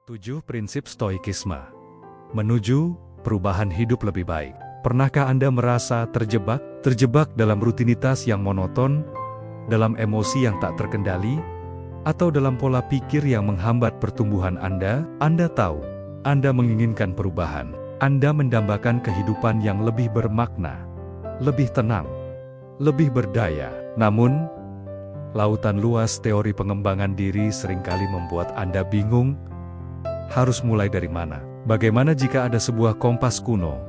7 prinsip stoikisme menuju perubahan hidup lebih baik. Pernahkah Anda merasa terjebak dalam rutinitas yang monoton, dalam emosi yang tak terkendali, atau dalam pola pikir yang menghambat pertumbuhan Anda? Anda tahu, Anda menginginkan perubahan. Anda mendambakan kehidupan yang lebih bermakna, lebih tenang, lebih berdaya. Namun, lautan luas teori pengembangan diri seringkali membuat Anda bingung. Harus mulai dari mana? Bagaimana jika ada sebuah kompas kuno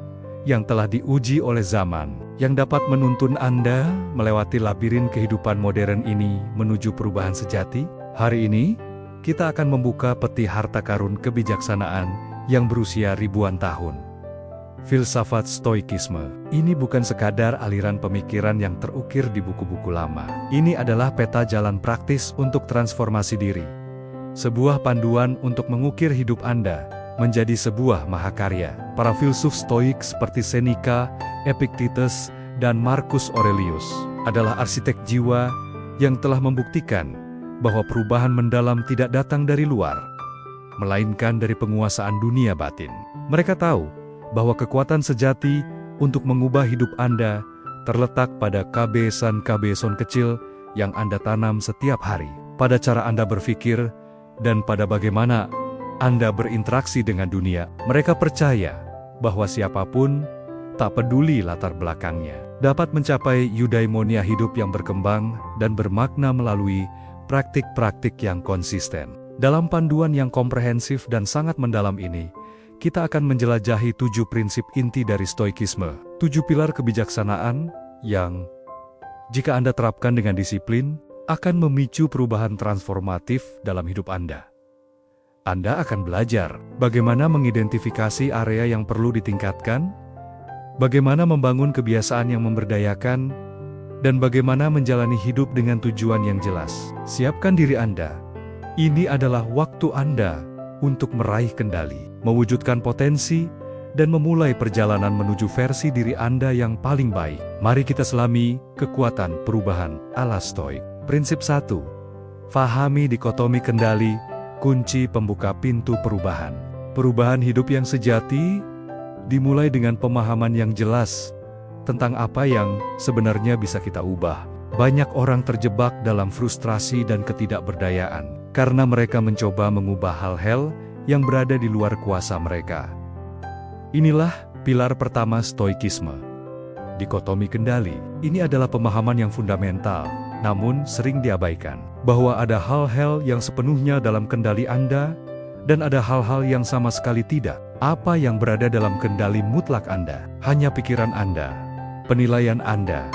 yang telah diuji oleh zaman, yang dapat menuntun Anda melewati labirin kehidupan modern ini menuju perubahan sejati? Hari ini, kita akan membuka peti harta karun kebijaksanaan yang berusia ribuan tahun. Filsafat stoikisme ini bukan sekadar aliran pemikiran yang terukir di buku-buku lama. Ini adalah peta jalan praktis untuk transformasi diri. Sebuah panduan untuk mengukir hidup Anda menjadi sebuah mahakarya. Para filsuf stoik seperti Seneca, Epictetus, dan Marcus Aurelius adalah arsitek jiwa yang telah membuktikan bahwa perubahan mendalam tidak datang dari luar, melainkan dari penguasaan dunia batin. Mereka tahu bahwa kekuatan sejati untuk mengubah hidup Anda terletak pada kebiasaan-kebiasaan kecil yang Anda tanam setiap hari, pada cara Anda berpikir, dan pada bagaimana Anda berinteraksi dengan dunia. Mereka percaya bahwa siapapun, tak peduli latar belakangnya, dapat mencapai eudaimonia hidup yang berkembang dan bermakna melalui praktik-praktik yang konsisten. Dalam panduan yang komprehensif dan sangat mendalam ini, kita akan menjelajahi 7 prinsip inti dari stoikisme, 7 pilar kebijaksanaan yang, jika Anda terapkan dengan disiplin, akan memicu perubahan transformatif dalam hidup Anda. Anda akan belajar bagaimana mengidentifikasi area yang perlu ditingkatkan, bagaimana membangun kebiasaan yang memberdayakan, dan bagaimana menjalani hidup dengan tujuan yang jelas. Siapkan diri Anda. Ini adalah waktu Anda untuk meraih kendali, mewujudkan potensi, dan memulai perjalanan menuju versi diri Anda yang paling baik. Mari kita selami kekuatan perubahan ala stoik. Prinsip 1. Fahami dikotomi kendali, kunci pembuka pintu perubahan. Perubahan hidup yang sejati dimulai dengan pemahaman yang jelas tentang apa yang sebenarnya bisa kita ubah. Banyak orang terjebak dalam frustrasi dan ketidakberdayaan karena mereka mencoba mengubah hal-hal yang berada di luar kuasa mereka. Inilah pilar pertama stoikisme. Dikotomi kendali. Ini adalah pemahaman yang fundamental, namun sering diabaikan, bahwa ada hal-hal yang sepenuhnya dalam kendali Anda, dan ada hal-hal yang sama sekali tidak. Apa yang berada dalam kendali mutlak Anda? Hanya pikiran Anda, penilaian Anda,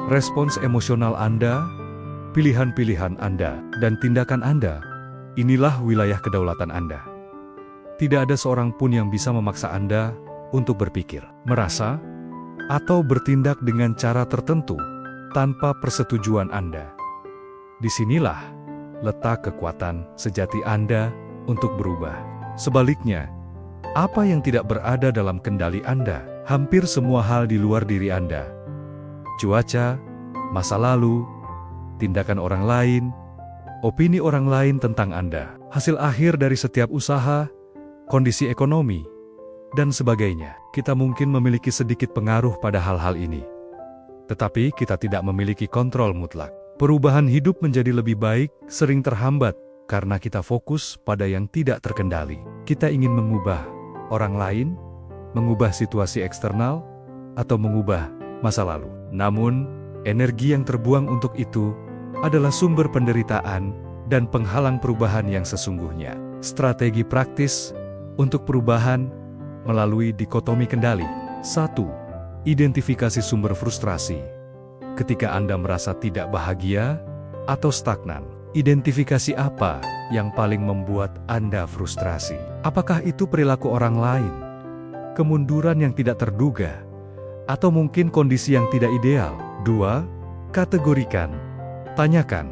respons emosional Anda, pilihan-pilihan Anda, dan tindakan Anda. Inilah wilayah kedaulatan Anda. Tidak ada seorang pun yang bisa memaksa Anda untuk berpikir, merasa, atau bertindak dengan cara tertentu tanpa persetujuan Anda. Disinilah letak kekuatan sejati Anda untuk berubah. Sebaliknya, apa yang tidak berada dalam kendali Anda, hampir semua hal di luar diri Anda, cuaca, masa lalu, tindakan orang lain, opini orang lain tentang Anda, hasil akhir dari setiap usaha, kondisi ekonomi, dan sebagainya. Kita mungkin memiliki sedikit pengaruh pada hal-hal ini, tetapi kita tidak memiliki kontrol mutlak. Perubahan hidup menjadi lebih baik sering terhambat karena kita fokus pada yang tidak terkendali. Kita ingin mengubah orang lain, mengubah situasi eksternal, atau mengubah masa lalu. Namun, energi yang terbuang untuk itu adalah sumber penderitaan dan penghalang perubahan yang sesungguhnya. Strategi praktis untuk perubahan melalui dikotomi kendali. 1. Identifikasi sumber frustrasi. Ketika Anda merasa tidak bahagia atau stagnan, identifikasi apa yang paling membuat Anda frustrasi? Apakah itu perilaku orang lain, kemunduran yang tidak terduga, atau mungkin kondisi yang tidak ideal? 2. Kategorikan. Tanyakan,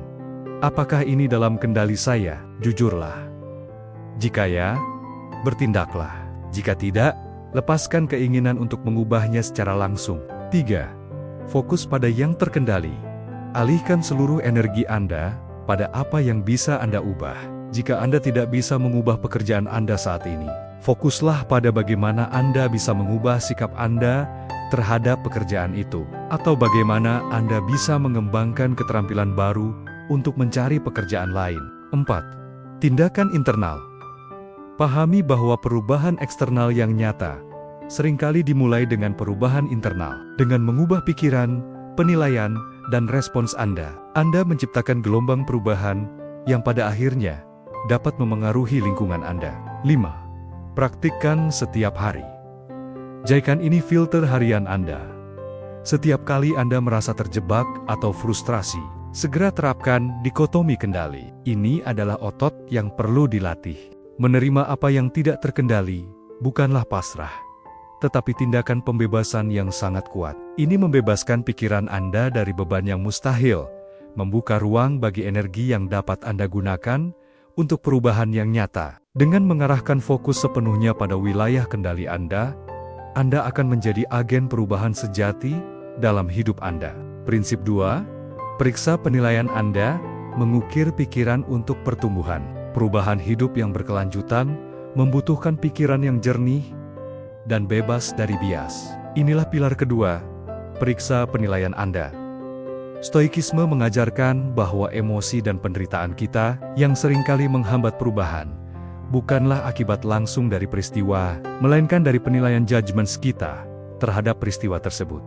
apakah ini dalam kendali saya? Jujurlah. Jika ya, bertindaklah. Jika tidak, lepaskan keinginan untuk mengubahnya secara langsung. 3. Fokus pada yang terkendali. Alihkan seluruh energi Anda pada apa yang bisa Anda ubah. Jika Anda tidak bisa mengubah pekerjaan Anda saat ini, fokuslah pada bagaimana Anda bisa mengubah sikap Anda terhadap pekerjaan itu, atau bagaimana Anda bisa mengembangkan keterampilan baru untuk mencari pekerjaan lain. 4. Tindakan internal. Pahami bahwa perubahan eksternal yang nyata seringkali dimulai dengan perubahan internal. Dengan mengubah pikiran, penilaian, dan respons Anda menciptakan gelombang perubahan yang pada akhirnya dapat memengaruhi lingkungan Anda. 5. Praktikkan setiap hari. Jadikan ini filter harian Anda. Setiap kali Anda merasa terjebak atau frustrasi, segera terapkan dikotomi kendali. Ini adalah otot yang perlu dilatih. Menerima apa yang tidak terkendali bukanlah pasrah, tetapi tindakan pembebasan yang sangat kuat. Ini membebaskan pikiran Anda dari beban yang mustahil, membuka ruang bagi energi yang dapat Anda gunakan untuk perubahan yang nyata. Dengan mengarahkan fokus sepenuhnya pada wilayah kendali Anda akan menjadi agen perubahan sejati dalam hidup Anda. Prinsip 2, periksa penilaian Anda, mengukir pikiran untuk pertumbuhan. Perubahan hidup yang berkelanjutan membutuhkan pikiran yang jernih dan bebas dari bias. Inilah pilar kedua, periksa penilaian Anda. Stoikisme mengajarkan bahwa emosi dan penderitaan kita yang seringkali menghambat perubahan bukanlah akibat langsung dari peristiwa, melainkan dari penilaian judgments kita terhadap peristiwa tersebut.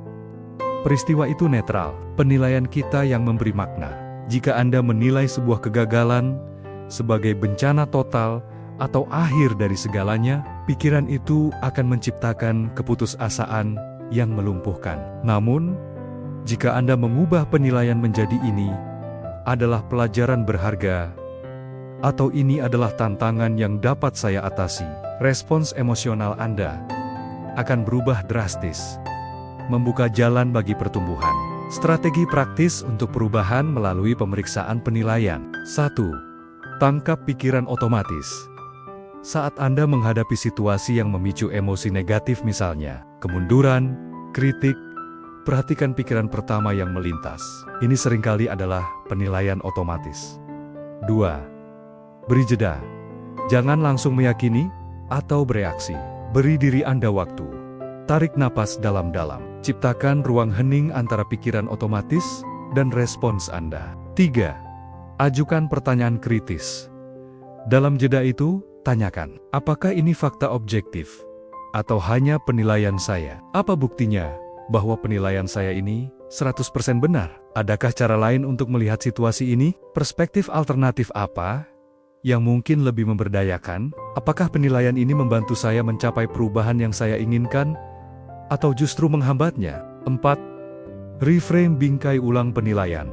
Peristiwa itu netral, penilaian kita yang memberi makna. Jika Anda menilai sebuah kegagalan sebagai bencana total atau akhir dari segalanya, pikiran itu akan menciptakan keputusasaan yang melumpuhkan. Namun, jika Anda mengubah penilaian menjadi ini adalah pelajaran berharga, atau ini adalah tantangan yang dapat saya atasi, respons emosional Anda akan berubah drastis, membuka jalan bagi pertumbuhan. Strategi praktis untuk perubahan melalui pemeriksaan penilaian. 1. Tangkap pikiran otomatis. Saat Anda menghadapi situasi yang memicu emosi negatif, misalnya kemunduran, kritik, perhatikan pikiran pertama yang melintas. Ini seringkali adalah penilaian otomatis. 2. Beri jeda. Jangan langsung meyakini atau bereaksi. Beri diri Anda waktu. Tarik napas dalam-dalam. Ciptakan ruang hening antara pikiran otomatis dan respons Anda. 3. Ajukan pertanyaan kritis. Dalam jeda itu, tanyakan, apakah ini fakta objektif atau hanya penilaian saya? Apa buktinya bahwa penilaian saya ini 100% benar? Adakah cara lain untuk melihat situasi ini? Perspektif alternatif apa yang mungkin lebih memberdayakan? Apakah penilaian ini membantu saya mencapai perubahan yang saya inginkan, atau justru menghambatnya? 4. Reframe, bingkai ulang penilaian.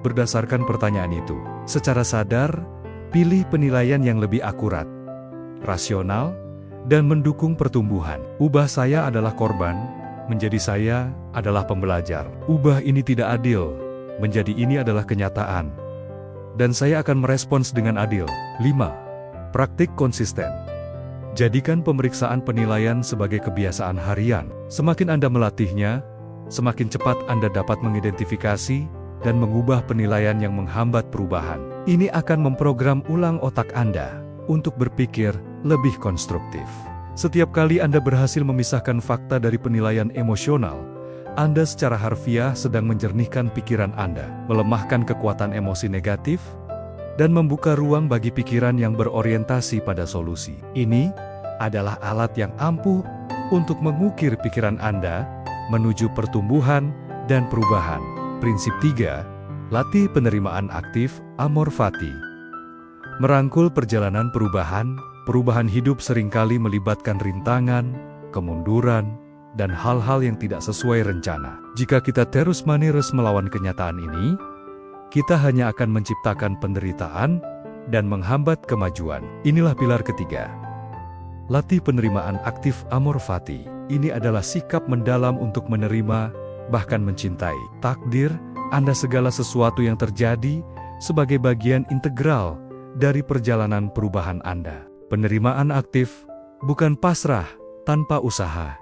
Berdasarkan pertanyaan itu, secara sadar, pilih penilaian yang lebih akurat, rasional, dan mendukung pertumbuhan. Ubah saya adalah korban, menjadi saya adalah pembelajar. Ubah ini tidak adil, menjadi ini adalah kenyataan, dan saya akan merespons dengan adil. 5. Praktik konsisten. Jadikan pemeriksaan penilaian sebagai kebiasaan harian. Semakin Anda melatihnya, semakin cepat Anda dapat mengidentifikasi dan mengubah penilaian yang menghambat perubahan. Ini akan memprogram ulang otak Anda untuk berpikir lebih konstruktif. Setiap kali Anda berhasil memisahkan fakta dari penilaian emosional, Anda secara harfiah sedang menjernihkan pikiran Anda, melemahkan kekuatan emosi negatif, dan membuka ruang bagi pikiran yang berorientasi pada solusi. Ini adalah alat yang ampuh untuk mengukir pikiran Anda menuju pertumbuhan dan perubahan. Prinsip 3. Latih penerimaan aktif, amor fati. Merangkul perjalanan perubahan. Perubahan hidup seringkali melibatkan rintangan, kemunduran, dan hal-hal yang tidak sesuai rencana. Jika kita terus-menerus melawan kenyataan ini, kita hanya akan menciptakan penderitaan dan menghambat kemajuan. Inilah pilar ketiga. Latih penerimaan aktif, amor fati. Ini adalah sikap mendalam untuk menerima, bahkan mencintai takdir Anda, segala sesuatu yang terjadi sebagai bagian integral dari perjalanan perubahan Anda. Penerimaan aktif bukan pasrah tanpa usaha.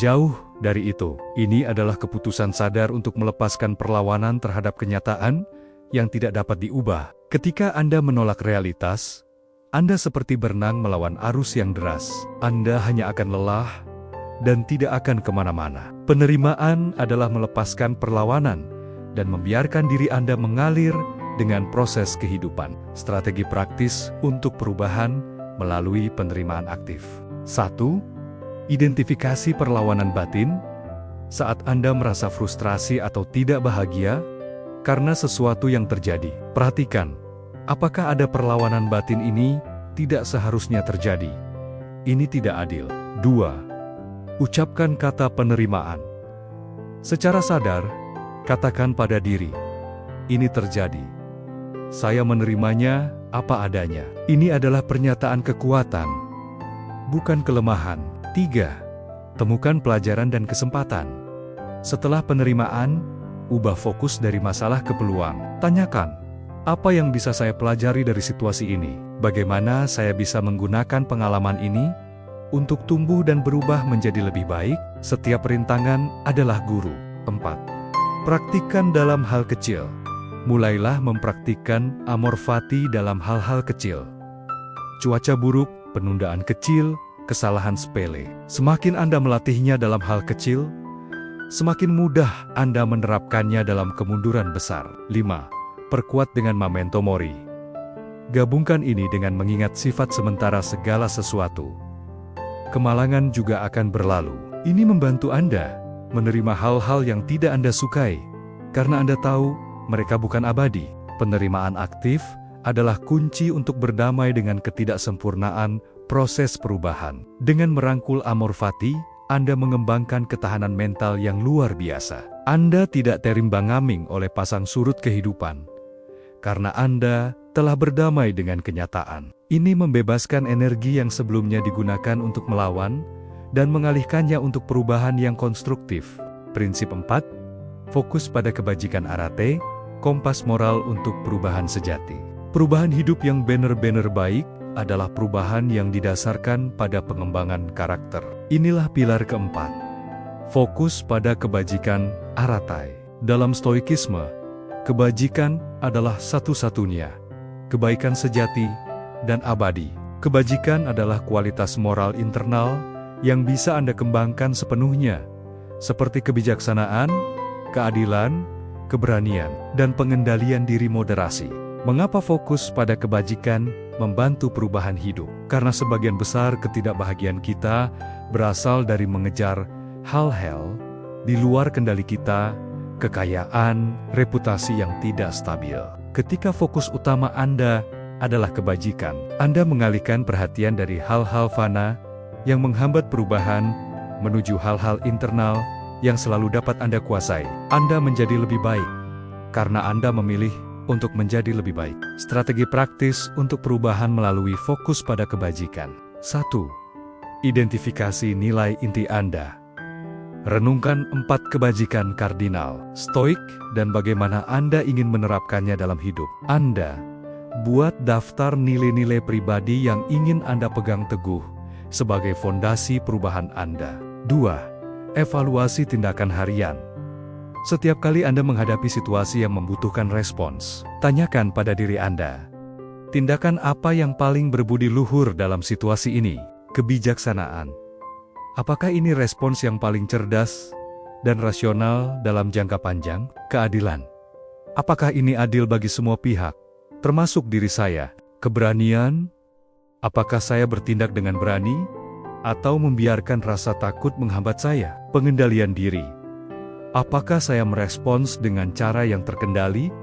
Jauh dari itu, ini adalah keputusan sadar untuk melepaskan perlawanan terhadap kenyataan yang tidak dapat diubah. Ketika Anda menolak realitas, Anda seperti berenang melawan arus yang deras. Anda hanya akan lelah dan tidak akan kemana-mana. Penerimaan adalah melepaskan perlawanan dan membiarkan diri Anda mengalir dengan proses kehidupan. Strategi praktis untuk perubahan melalui penerimaan aktif. 1. Identifikasi perlawanan batin. Saat Anda merasa frustrasi atau tidak bahagia karena sesuatu yang terjadi, perhatikan, apakah ada perlawanan batin ini tidak seharusnya terjadi. Ini tidak adil. 2. Ucapkan kata penerimaan. Secara sadar, katakan pada diri, ini terjadi. Saya menerimanya apa adanya. Ini adalah pernyataan kekuatan, bukan kelemahan. 3. Temukan pelajaran dan kesempatan. Setelah penerimaan, ubah fokus dari masalah ke peluang. Tanyakan, apa yang bisa saya pelajari dari situasi ini? Bagaimana saya bisa menggunakan pengalaman ini untuk tumbuh dan berubah menjadi lebih baik? Setiap rintangan adalah guru. 4. Praktikkan dalam hal kecil. Mulailah mempraktikkan amor fati dalam hal-hal kecil. Cuaca buruk, penundaan kecil, kesalahan sepele. Semakin Anda melatihnya dalam hal kecil, semakin mudah Anda menerapkannya dalam kemunduran besar. 5. Perkuat dengan memento mori. Gabungkan ini dengan mengingat sifat sementara segala sesuatu. Kemalangan juga akan berlalu. Ini membantu Anda menerima hal-hal yang tidak Anda sukai, karena Anda tahu mereka bukan abadi. Penerimaan aktif adalah kunci untuk berdamai dengan ketidaksempurnaan proses perubahan. Dengan merangkul amor fati, Anda mengembangkan ketahanan mental yang luar biasa. Anda tidak terimbang-ambing oleh pasang surut kehidupan, karena Anda telah berdamai dengan kenyataan. Ini membebaskan energi yang sebelumnya digunakan untuk melawan, dan mengalihkannya untuk perubahan yang konstruktif. Prinsip 4. Fokus pada kebajikan arate, kompas moral untuk perubahan sejati. Perubahan hidup yang benar-benar baik adalah perubahan yang didasarkan pada pengembangan karakter. Inilah pilar keempat. Fokus pada kebajikan aratai. Dalam stoikisme, kebajikan adalah satu-satunya, kebaikan sejati, dan abadi. Kebajikan adalah kualitas moral internal yang bisa Anda kembangkan sepenuhnya, seperti kebijaksanaan, keadilan, keberanian, dan pengendalian diri moderasi. Mengapa fokus pada kebajikan membantu perubahan hidup? Karena sebagian besar ketidakbahagiaan kita berasal dari mengejar hal-hal di luar kendali kita, kekayaan, reputasi yang tidak stabil. Ketika fokus utama Anda adalah kebajikan, Anda mengalihkan perhatian dari hal-hal fana yang menghambat perubahan menuju hal-hal internal yang selalu dapat Anda kuasai. Anda menjadi lebih baik karena Anda memilih untuk menjadi lebih baik. Strategi praktis untuk perubahan melalui fokus pada kebajikan. 1. Identifikasi nilai inti Anda. Renungkan 4 kebajikan kardinal stoik dan bagaimana Anda ingin menerapkannya dalam hidup Anda. Buat daftar nilai-nilai pribadi yang ingin Anda pegang teguh sebagai fondasi perubahan Anda. 2. Evaluasi tindakan harian. Setiap kali Anda menghadapi situasi yang membutuhkan respons, tanyakan pada diri Anda, tindakan apa yang paling berbudi luhur dalam situasi ini? Kebijaksanaan. Apakah ini respons yang paling cerdas dan rasional dalam jangka panjang? Keadilan. Apakah ini adil bagi semua pihak, termasuk diri saya? Keberanian. Apakah saya bertindak dengan berani, atau membiarkan rasa takut menghambat saya? Pengendalian diri. Apakah saya merespons dengan cara yang terkendali,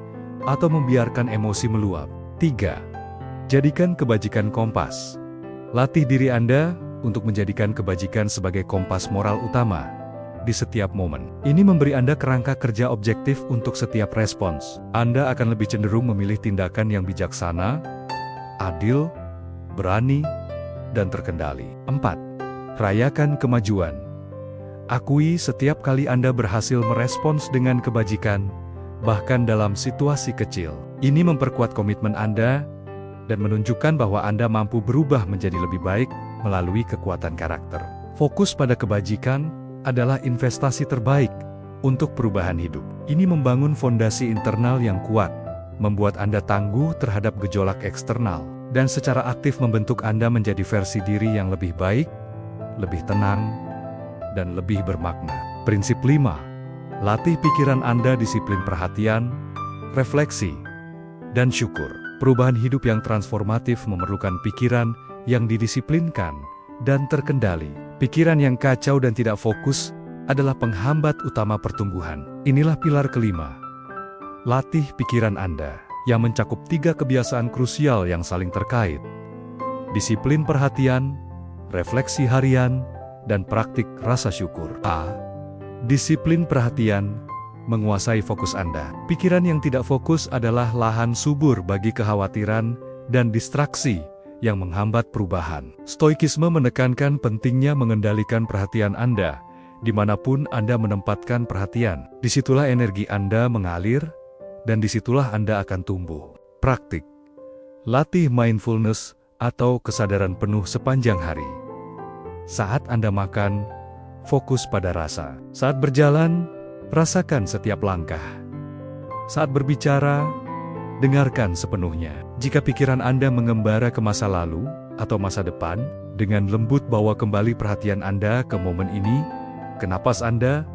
atau membiarkan emosi meluap? 3. Jadikan kebajikan kompas. Latih diri Anda untuk menjadikan kebajikan sebagai kompas moral utama di setiap momen. Ini memberi Anda kerangka kerja objektif untuk setiap respons. Anda akan lebih cenderung memilih tindakan yang bijaksana, adil, berani, dan terkendali. 4. Rayakan kemajuan. Akui setiap kali Anda berhasil merespons dengan kebajikan, bahkan dalam situasi kecil. Ini memperkuat komitmen Anda dan menunjukkan bahwa Anda mampu berubah menjadi lebih baik melalui kekuatan karakter. Fokus pada kebajikan adalah investasi terbaik untuk perubahan hidup. Ini membangun fondasi internal yang kuat, membuat Anda tangguh terhadap gejolak eksternal. dan secara aktif membentuk Anda menjadi versi diri yang lebih baik, lebih tenang, dan lebih bermakna. Prinsip 5. Latih pikiran Anda disiplin perhatian, refleksi, dan syukur. Perubahan hidup yang transformatif memerlukan pikiran yang didisiplinkan dan terkendali. Pikiran yang kacau dan tidak fokus adalah penghambat utama pertumbuhan. Inilah pilar kelima. Latih pikiran Anda, yang mencakup 3 kebiasaan krusial yang saling terkait. Disiplin perhatian, refleksi harian, dan praktik rasa syukur. A. Disiplin perhatian menguasai fokus Anda. Pikiran yang tidak fokus adalah lahan subur bagi kekhawatiran dan distraksi yang menghambat perubahan. Stoikisme menekankan pentingnya mengendalikan perhatian Anda. Dimanapun Anda menempatkan perhatian, disitulah energi Anda mengalir, dan disitulah Anda akan tumbuh. Praktik. Latih mindfulness atau kesadaran penuh sepanjang hari. Saat Anda makan, fokus pada rasa. Saat berjalan, rasakan setiap langkah. Saat berbicara, dengarkan sepenuhnya. Jika pikiran Anda mengembara ke masa lalu atau masa depan, dengan lembut bawa kembali perhatian Anda ke momen ini, ke napas Anda,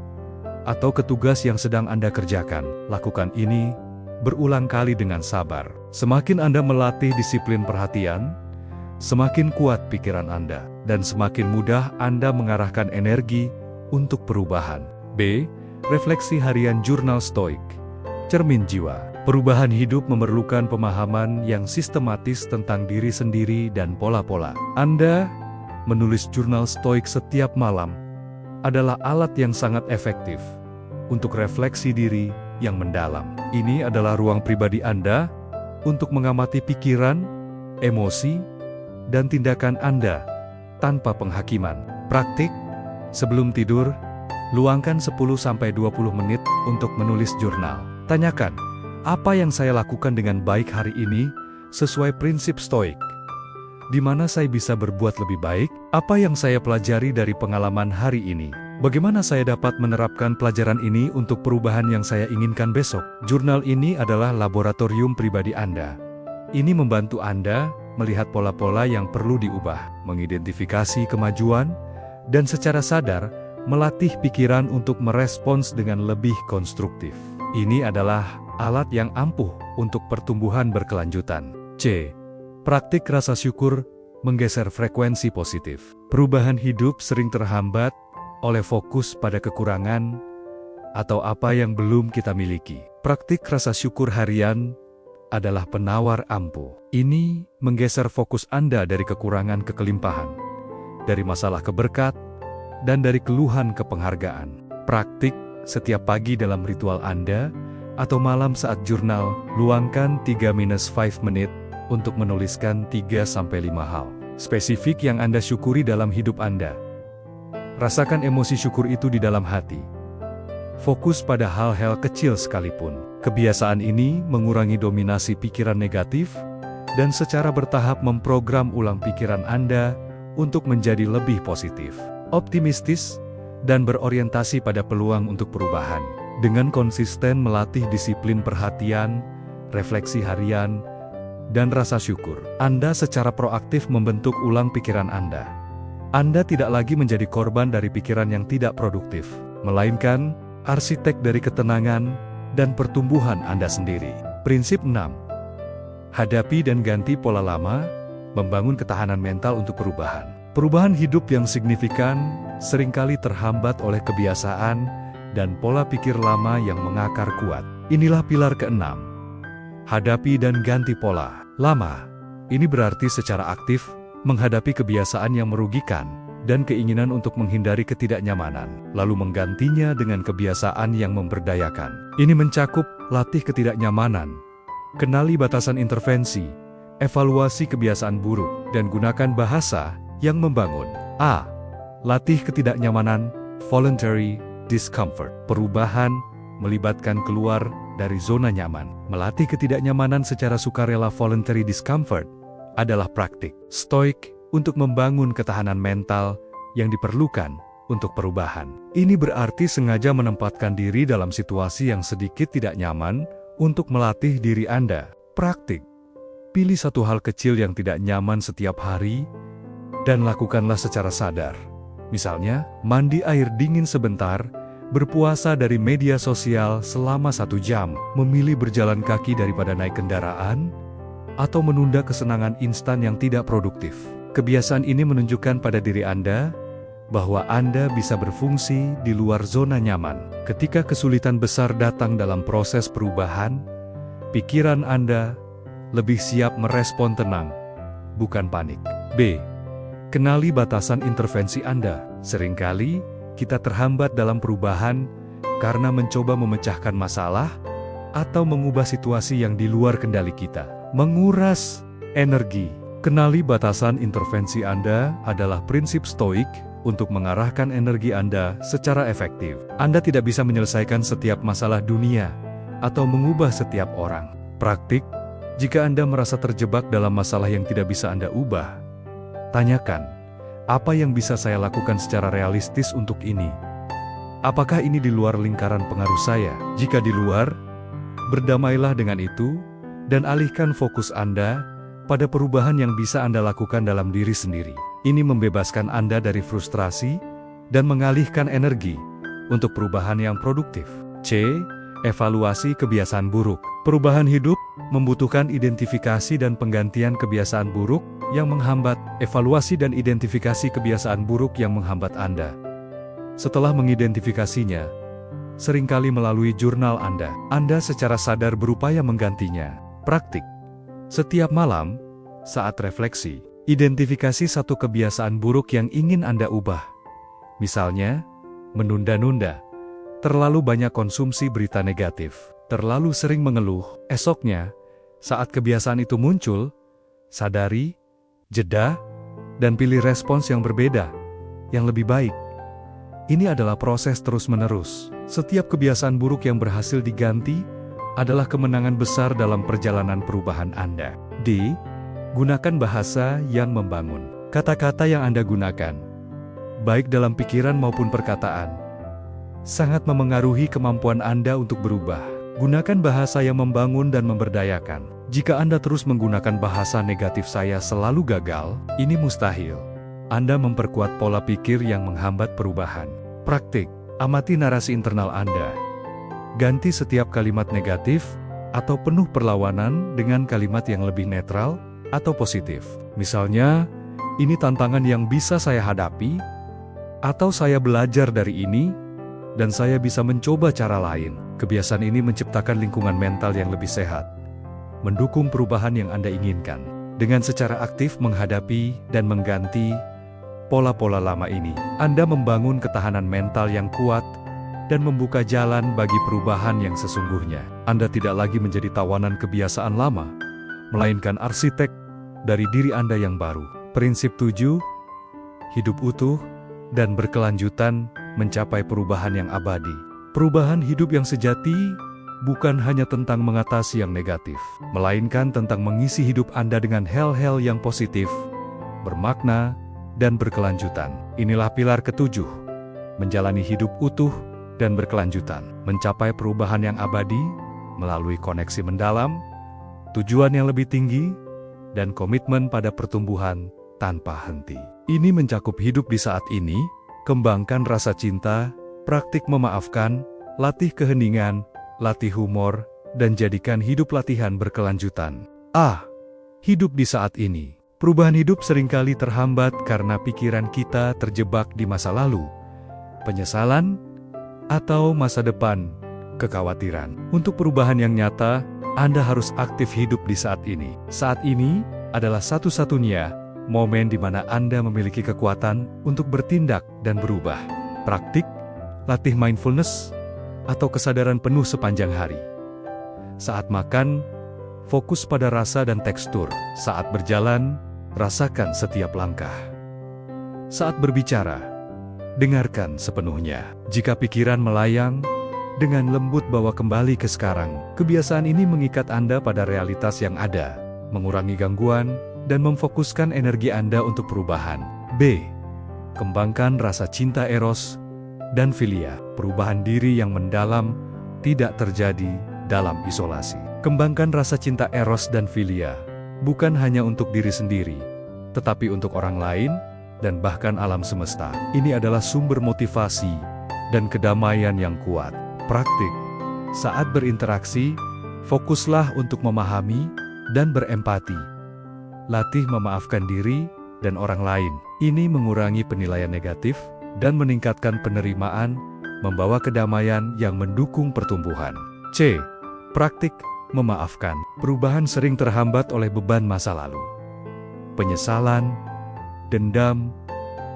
atau ke tugas yang sedang Anda kerjakan. Lakukan ini berulang kali dengan sabar. Semakin Anda melatih disiplin perhatian, semakin kuat pikiran Anda, dan semakin mudah Anda mengarahkan energi untuk perubahan. B. Refleksi harian jurnal stoik. Cermin jiwa. Perubahan hidup memerlukan pemahaman yang sistematis tentang diri sendiri dan pola-pola. Anda menulis jurnal stoik setiap malam adalah alat yang sangat efektif untuk refleksi diri yang mendalam. Ini adalah ruang pribadi Anda untuk mengamati pikiran, emosi, dan tindakan Anda tanpa penghakiman. Praktik, sebelum tidur, luangkan 10-20 menit untuk menulis jurnal. Tanyakan, apa yang saya lakukan dengan baik hari ini sesuai prinsip stoik? Di mana saya bisa berbuat lebih baik? Apa yang saya pelajari dari pengalaman hari ini? Bagaimana saya dapat menerapkan pelajaran ini untuk perubahan yang saya inginkan besok? Jurnal ini adalah laboratorium pribadi Anda. Ini membantu Anda melihat pola-pola yang perlu diubah, mengidentifikasi kemajuan, dan secara sadar melatih pikiran untuk merespons dengan lebih konstruktif. Ini adalah alat yang ampuh untuk pertumbuhan berkelanjutan. C. Praktik rasa syukur menggeser frekuensi positif. Perubahan hidup sering terhambat oleh fokus pada kekurangan atau apa yang belum kita miliki. Praktik rasa syukur harian adalah penawar ampuh. Ini menggeser fokus Anda dari kekurangan ke kelimpahan, dari masalah ke berkat, dan dari keluhan ke penghargaan. Praktik setiap pagi dalam ritual Anda, atau malam saat jurnal, luangkan 3-5 menit untuk menuliskan 3-5 hal spesifik yang Anda syukuri dalam hidup Anda. Rasakan emosi syukur itu di dalam hati. Fokus pada hal-hal kecil sekalipun. Kebiasaan ini mengurangi dominasi pikiran negatif dan secara bertahap memprogram ulang pikiran Anda untuk menjadi lebih positif, optimistis, dan berorientasi pada peluang untuk perubahan. Dengan konsisten melatih disiplin perhatian, refleksi harian, dan rasa syukur, Anda secara proaktif membentuk ulang pikiran Anda. Anda tidak lagi menjadi korban dari pikiran yang tidak produktif, melainkan arsitek dari ketenangan dan pertumbuhan Anda sendiri. Prinsip 6. Hadapi dan ganti pola lama, membangun ketahanan mental untuk perubahan. Perubahan hidup yang signifikan seringkali terhambat oleh kebiasaan dan pola pikir lama yang mengakar kuat. Inilah pilar ke-6. Hadapi dan ganti pola lama. Ini berarti secara aktif menghadapi kebiasaan yang merugikan dan keinginan untuk menghindari ketidaknyamanan, lalu menggantinya dengan kebiasaan yang memberdayakan. Ini mencakup latih ketidaknyamanan, kenali batasan intervensi, evaluasi kebiasaan buruk, dan gunakan bahasa yang membangun. A. Latih ketidaknyamanan, voluntary discomfort. Perubahan melibatkan keluar dari zona nyaman. Melatih ketidaknyamanan secara sukarela, voluntary discomfort, adalah praktik stoik untuk membangun ketahanan mental yang diperlukan untuk perubahan. Ini berarti sengaja menempatkan diri dalam situasi yang sedikit tidak nyaman untuk melatih diri Anda. Praktik Pilih satu hal kecil yang tidak nyaman setiap hari, dan lakukanlah secara sadar. Misalnya, mandi air dingin sebentar, berpuasa dari media sosial selama 1 jam, memilih berjalan kaki daripada naik kendaraan, atau menunda kesenangan instan yang tidak produktif. Kebiasaan ini menunjukkan pada diri Anda bahwa Anda bisa berfungsi di luar zona nyaman. Ketika kesulitan besar datang dalam proses perubahan, pikiran Anda lebih siap merespon tenang, bukan panik. B. Kenali batasan intervensi Anda. Seringkali, kita terhambat dalam perubahan karena mencoba memecahkan masalah atau mengubah situasi yang di luar kendali kita. Menguras energi. Kenali batasan intervensi Anda adalah prinsip stoik untuk mengarahkan energi Anda secara efektif. Anda tidak bisa menyelesaikan setiap masalah dunia atau mengubah setiap orang. Praktik, jika Anda merasa terjebak dalam masalah yang tidak bisa Anda ubah, tanyakan, apa yang bisa saya lakukan secara realistis untuk ini? Apakah ini di luar lingkaran pengaruh saya? Jika di luar, berdamailah dengan itu, dan alihkan fokus Anda pada perubahan yang bisa Anda lakukan dalam diri sendiri. Ini membebaskan Anda dari frustrasi dan mengalihkan energi untuk perubahan yang produktif. C. Evaluasi kebiasaan buruk. Perubahan hidup membutuhkan identifikasi dan penggantian kebiasaan buruk yang menghambat. Evaluasi dan identifikasi kebiasaan buruk yang menghambat Anda. Setelah mengidentifikasinya, seringkali melalui jurnal Anda secara sadar berupaya menggantinya. Praktik. Setiap malam, saat refleksi, identifikasi satu kebiasaan buruk yang ingin Anda ubah. Misalnya, menunda-nunda, terlalu banyak konsumsi berita negatif, terlalu sering mengeluh. Esoknya, saat kebiasaan itu muncul, sadari, jeda, dan pilih respons yang berbeda, yang lebih baik. Ini adalah proses terus-menerus. Setiap kebiasaan buruk yang berhasil diganti adalah kemenangan besar dalam perjalanan perubahan Anda. D. Gunakan bahasa yang membangun. Kata-kata yang Anda gunakan, baik dalam pikiran maupun perkataan, sangat memengaruhi kemampuan Anda untuk berubah. Gunakan bahasa yang membangun dan memberdayakan. Jika Anda terus menggunakan bahasa negatif "saya selalu gagal," ini mustahil. Anda memperkuat pola pikir yang menghambat perubahan. Praktik. Amati narasi internal Anda. Ganti setiap kalimat negatif atau penuh perlawanan dengan kalimat yang lebih netral atau positif. Misalnya, ini tantangan yang bisa saya hadapi, atau saya belajar dari ini, dan saya bisa mencoba cara lain. Kebiasaan ini menciptakan lingkungan mental yang lebih sehat, mendukung perubahan yang Anda inginkan. Dengan secara aktif menghadapi dan mengganti pola-pola lama ini, Anda membangun ketahanan mental yang kuat dan membuka jalan bagi perubahan yang sesungguhnya. Anda tidak lagi menjadi tawanan kebiasaan lama, melainkan arsitek dari diri Anda yang baru. Prinsip 7, hidup utuh dan berkelanjutan mencapai perubahan yang abadi. Perubahan hidup yang sejati bukan hanya tentang mengatasi yang negatif, melainkan tentang mengisi hidup Anda dengan hal-hal yang positif, bermakna, dan berkelanjutan. Inilah pilar ketujuh, menjalani hidup utuh dan berkelanjutan, mencapai perubahan yang abadi melalui koneksi mendalam, tujuan yang lebih tinggi, dan komitmen pada pertumbuhan tanpa henti. Ini mencakup hidup di saat ini, kembangkan rasa cinta, praktik memaafkan, latih keheningan, latih humor, dan jadikan hidup latihan berkelanjutan. A. Hidup di saat ini. Perubahan hidup seringkali terhambat karena pikiran kita terjebak di masa lalu, penyesalan, atau masa depan, kekhawatiran. Untuk perubahan yang nyata, Anda harus aktif hidup di saat ini. Saat ini adalah satu-satunya momen di mana Anda memiliki kekuatan untuk bertindak dan berubah. Praktik, latih mindfulness, atau kesadaran penuh sepanjang hari. Saat makan, fokus pada rasa dan tekstur. Saat berjalan, rasakan setiap langkah. Saat berbicara, dengarkan sepenuhnya. Jika pikiran melayang, dengan lembut bawa kembali ke sekarang. Kebiasaan ini mengikat Anda pada realitas yang ada, mengurangi gangguan, dan memfokuskan energi Anda untuk perubahan. B. Kembangkan rasa cinta eros dan filia. Perubahan diri yang mendalam tidak terjadi dalam isolasi. Kembangkan rasa cinta eros dan filia bukan hanya untuk diri sendiri, tetapi untuk orang lain, dan bahkan alam semesta. Ini adalah sumber motivasi dan kedamaian yang kuat. Praktik. Saat berinteraksi, fokuslah untuk memahami dan berempati. Latih memaafkan diri dan orang lain. Ini mengurangi penilaian negatif dan meningkatkan penerimaan, membawa kedamaian yang mendukung pertumbuhan. C. Praktik memaafkan. Perubahan sering terhambat oleh beban masa lalu. Penyesalan, dendam,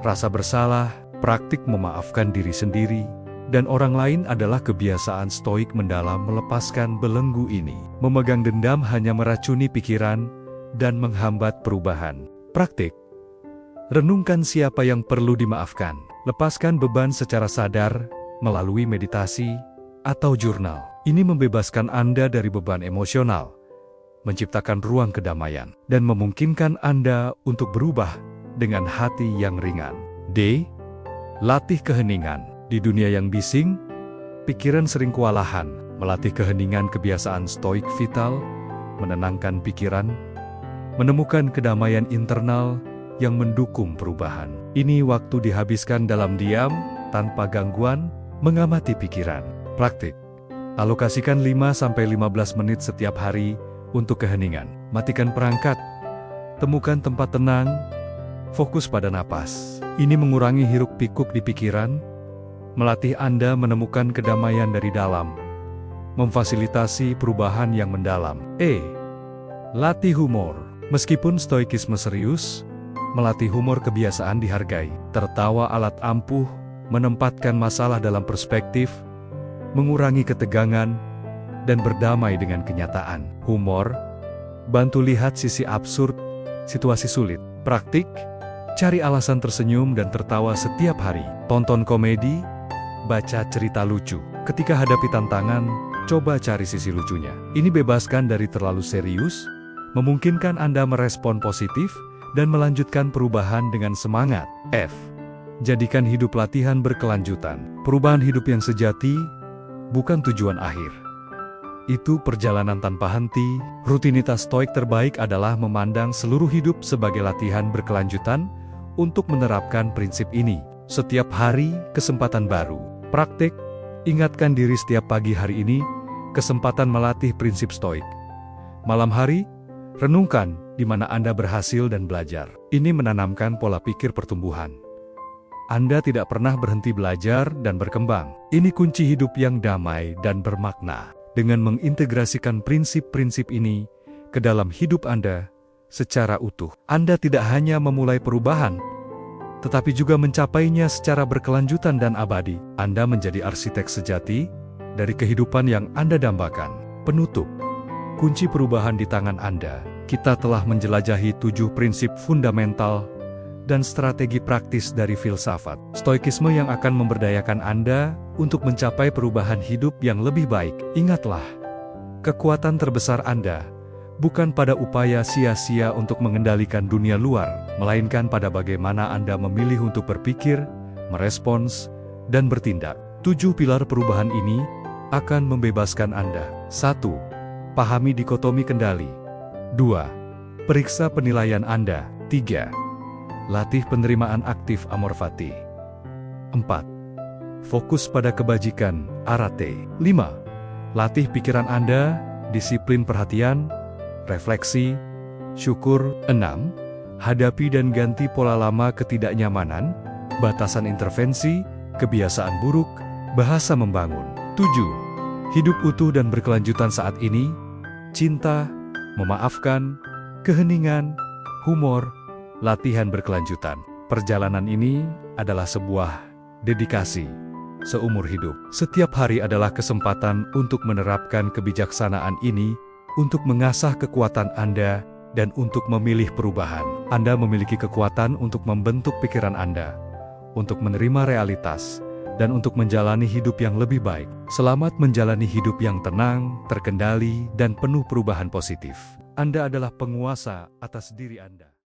rasa bersalah. Praktik memaafkan diri sendiri dan orang lain adalah kebiasaan stoik mendalam melepaskan belenggu ini. Memegang dendam hanya meracuni pikiran dan menghambat perubahan. Praktik. Renungkan siapa yang perlu dimaafkan. Lepaskan beban secara sadar melalui meditasi atau jurnal. Ini membebaskan Anda dari beban emosional, menciptakan ruang kedamaian, dan memungkinkan Anda untuk berubah dengan hati yang ringan. D. Latih keheningan. Di dunia yang bising, pikiran sering kewalahan. Melatih keheningan kebiasaan stoik vital, menenangkan pikiran, menemukan kedamaian internal yang mendukung perubahan. Ini waktu dihabiskan dalam diam, tanpa gangguan, mengamati pikiran. Praktik. Alokasikan 5-15 menit setiap hari untuk keheningan. Matikan perangkat. Temukan tempat tenang. Fokus pada napas. Ini mengurangi hiruk-pikuk di pikiran, melatih Anda menemukan kedamaian dari dalam, memfasilitasi perubahan yang mendalam. E. Latih humor. Meskipun stoikisme serius, melatih humor kebiasaan dihargai. Tertawa alat ampuh, menempatkan masalah dalam perspektif, mengurangi ketegangan, dan berdamai dengan kenyataan. Humor, bantu lihat sisi absurd, situasi sulit. Praktik, cari alasan tersenyum dan tertawa setiap hari. Tonton komedi, baca cerita lucu. Ketika hadapi tantangan, coba cari sisi lucunya. Ini bebaskan dari terlalu serius, memungkinkan Anda merespon positif, dan melanjutkan perubahan dengan semangat. F. Jadikan hidup latihan berkelanjutan. Perubahan hidup yang sejati bukan tujuan akhir. Itu perjalanan tanpa henti. Rutinitas stoik terbaik adalah memandang seluruh hidup sebagai latihan berkelanjutan untuk menerapkan prinsip ini. Setiap hari, kesempatan baru. Praktik, ingatkan diri setiap pagi hari ini, kesempatan melatih prinsip stoik. Malam hari, renungkan di mana Anda berhasil dan belajar. Ini menanamkan pola pikir pertumbuhan. Anda tidak pernah berhenti belajar dan berkembang. Ini kunci hidup yang damai dan bermakna. Dengan mengintegrasikan prinsip-prinsip ini ke dalam hidup Anda secara utuh, Anda tidak hanya memulai perubahan, tetapi juga mencapainya secara berkelanjutan dan abadi. Anda menjadi arsitek sejati dari kehidupan yang Anda dambakan. Penutup. Kunci perubahan di tangan Anda. Kita telah menjelajahi 7 prinsip fundamental dan strategi praktis dari filsafat stoikisme yang akan memberdayakan Anda untuk mencapai perubahan hidup yang lebih baik. Ingatlah, kekuatan terbesar Anda bukan pada upaya sia-sia untuk mengendalikan dunia luar, melainkan pada bagaimana Anda memilih untuk berpikir, merespons, dan bertindak. 7 pilar perubahan ini akan membebaskan Anda. 1. Pahami dikotomi kendali. 2. Periksa penilaian Anda. 3. Latih penerimaan aktif amor fati. 4. Fokus pada kebajikan, arate. 5. Latih pikiran Anda, disiplin perhatian, refleksi, syukur. 6. Hadapi dan ganti pola lama ketidaknyamanan, batasan intervensi, kebiasaan buruk, bahasa membangun. 7. Hidup utuh dan berkelanjutan saat ini, cinta, memaafkan, keheningan, humor, latihan berkelanjutan. Perjalanan ini adalah sebuah dedikasi seumur hidup. Setiap hari adalah kesempatan untuk menerapkan kebijaksanaan ini, untuk mengasah kekuatan Anda, dan untuk memilih perubahan. Anda memiliki kekuatan untuk membentuk pikiran Anda, untuk menerima realitas, dan untuk menjalani hidup yang lebih baik. Selamat menjalani hidup yang tenang, terkendali, dan penuh perubahan positif. Anda adalah penguasa atas diri Anda.